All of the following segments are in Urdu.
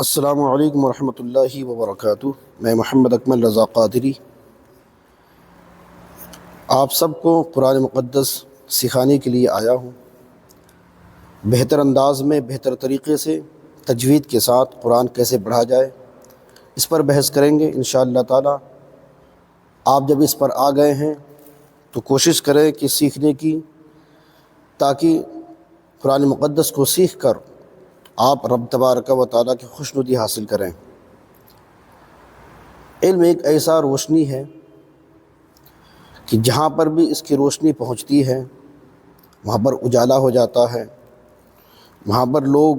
السلام علیکم ورحمۃ اللہ وبرکاتہ۔ میں محمد اکمل رضا قادری آپ سب کو قرآن مقدس سکھانے کے لیے آیا ہوں۔ بہتر انداز میں، بہتر طریقے سے، تجوید کے ساتھ قرآن کیسے پڑھا جائے، اس پر بحث کریں گے انشاءاللہ تعالی۔ آپ جب اس پر آ گئے ہیں تو کوشش کریں کہ سیکھنے کی، تاکہ قرآن مقدس کو سیکھ کر آپ رب تبارک و تعالیٰ کی خوشنودی حاصل کریں۔ علم ایک ایسا روشنی ہے کہ جہاں پر بھی اس کی روشنی پہنچتی ہے وہاں پر اجالا ہو جاتا ہے، وہاں پر لوگ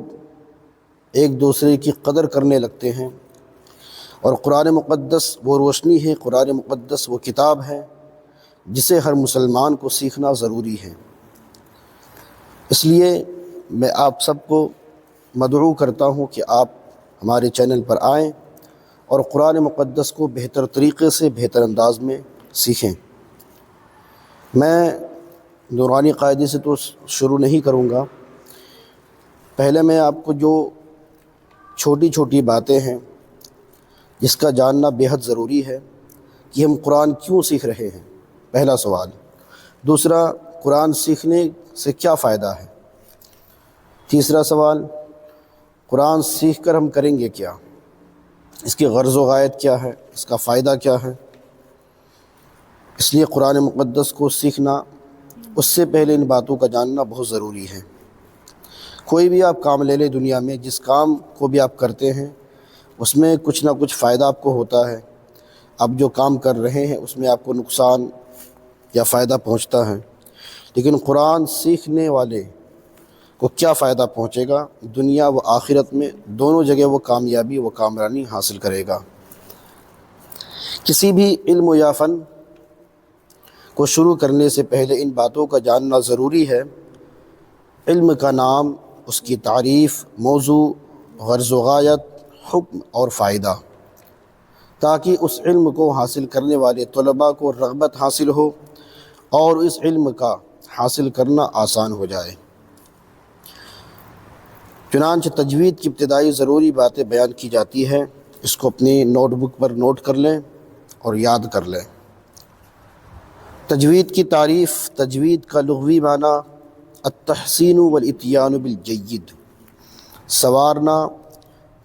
ایک دوسرے کی قدر کرنے لگتے ہیں۔ اور قرآن مقدس وہ روشنی ہے، قرآن مقدس وہ کتاب ہے جسے ہر مسلمان کو سیکھنا ضروری ہے۔ اس لیے میں آپ سب کو مدعو کرتا ہوں کہ آپ ہمارے چینل پر آئیں اور قرآن مقدس کو بہتر طریقے سے، بہتر انداز میں سیکھیں۔ میں نورانی قاعدے سے تو شروع نہیں کروں گا، پہلے میں آپ کو جو چھوٹی چھوٹی باتیں ہیں جس کا جاننا بیحد ضروری ہے کہ ہم قرآن کیوں سیکھ رہے ہیں، پہلا سوال۔ دوسرا، قرآن سیکھنے سے کیا فائدہ ہے؟ تیسرا سوال، قرآن سیکھ کر ہم کریں گے کیا، اس کی غرض و غایت کیا ہے، اس کا فائدہ کیا ہے۔ اس لیے قرآن مقدس کو سیکھنا، اس سے پہلے ان باتوں کا جاننا بہت ضروری ہے۔ کوئی بھی آپ کام لے لیں دنیا میں، جس کام کو بھی آپ کرتے ہیں اس میں کچھ نہ کچھ فائدہ آپ کو ہوتا ہے۔ آپ جو کام کر رہے ہیں اس میں آپ کو نقصان یا فائدہ پہنچتا ہے، لیکن قرآن سیکھنے والے کو کیا فائدہ پہنچے گا؟ دنیا و آخرت میں دونوں جگہ وہ کامیابی و کامرانی حاصل کرے گا۔ کسی بھی علم یا فن کو شروع کرنے سے پہلے ان باتوں کا جاننا ضروری ہے۔ علم کا نام، اس کی تعریف، موضوع، غرض و غایت، حکم اور فائدہ، تاکہ اس علم کو حاصل کرنے والے طلباء کو رغبت حاصل ہو اور اس علم کا حاصل کرنا آسان ہو جائے۔ چنانچہ تجوید کی ابتدائی ضروری باتیں بیان کی جاتی ہیں، اس کو اپنی نوٹ بک پر نوٹ کر لیں اور یاد کر لیں۔ تجوید کی تعریف۔ تجوید کا لغوی معنی التحسین والاتیان بالجید، سنوارنا،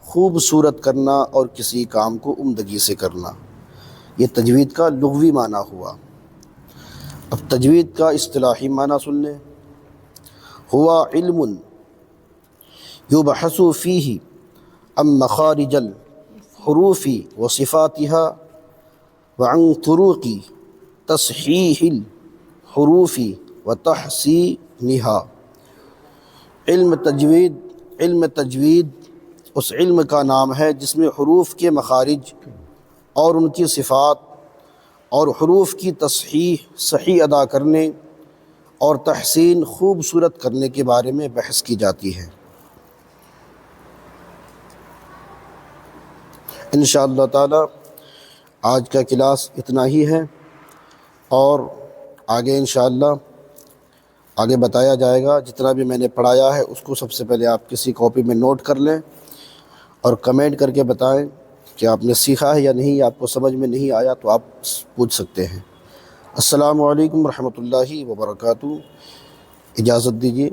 خوبصورت کرنا اور کسی کام کو عمدگی سے کرنا، یہ تجوید کا لغوی معنی ہوا۔ اب تجوید کا اصطلاحی معنی سن لیں۔ ہوا علم یبحث فیہ عن مخارج الحروف وصفاتها وعن طرق تصحیح الحروف وتحسینها۔ علم تجوید اس علم کا نام ہے جس میں حروف کے مخارج اور ان کی صفات اور حروف کی تصحیح، صحیح ادا کرنے اور تحسین، خوبصورت کرنے کے بارے میں بحث کی جاتی ہے۔ انشاءاللہ تعالی آج کا کلاس اتنا ہی ہے، اور آگے انشاءاللہ آگے بتایا جائے گا۔ جتنا بھی میں نے پڑھایا ہے اس کو سب سے پہلے آپ کسی کاپی میں نوٹ کر لیں اور کمنٹ کر کے بتائیں کہ آپ نے سیکھا ہے یا نہیں، آپ کو سمجھ میں نہیں آیا تو آپ پوچھ سکتے ہیں۔ السلام علیکم ورحمۃ اللہ وبرکاتہ۔ اجازت دیجیے۔